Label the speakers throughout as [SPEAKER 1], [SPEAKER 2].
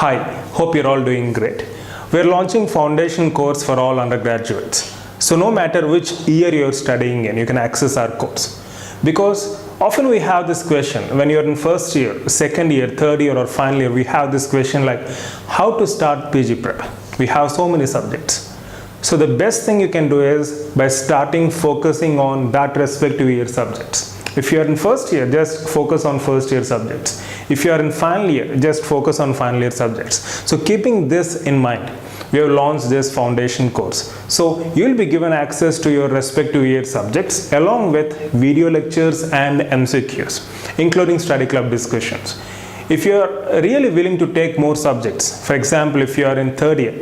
[SPEAKER 1] Hi, hope you're all doing great. We're launching foundation course for all undergraduates. So no matter which year you're studying in, you can access our course. Because often we have this question, when you're in first year, second year, third year or final year, we have this question like how to start PG prep. We have so many subjects. So the best thing you can do is by starting focusing on that respective year subjects. If you are in first year, just focus on first year subjects. If you are in final year, just focus on final year subjects. So keeping this in mind, we have launched this foundation course. So you will be given access to your respective year subjects along with video lectures and MCQs, including study club discussions. If you are really willing to take more subjects, for example, if you are in third year,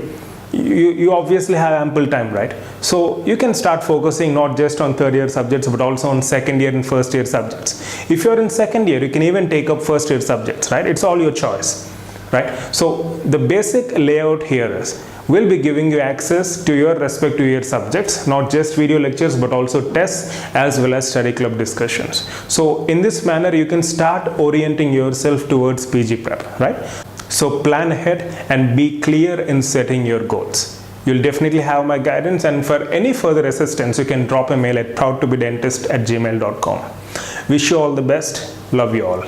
[SPEAKER 1] you obviously have ample time, right? So you can start focusing not just on third year subjects but also on second year and first year subjects. If you're in second year, you can even take up first year subjects, right? It's all your choice, right? So the basic layout here is we'll be giving you access to your respective year subjects, not just video lectures but also tests as well as study club discussions. So in this manner you can start orienting yourself towards PG prep, right? So plan ahead and be clear in setting your goals. You'll definitely have my guidance, and for any further assistance you can drop a mail at proudotbedentist@gmail.com. Wish you all the best. Love you all.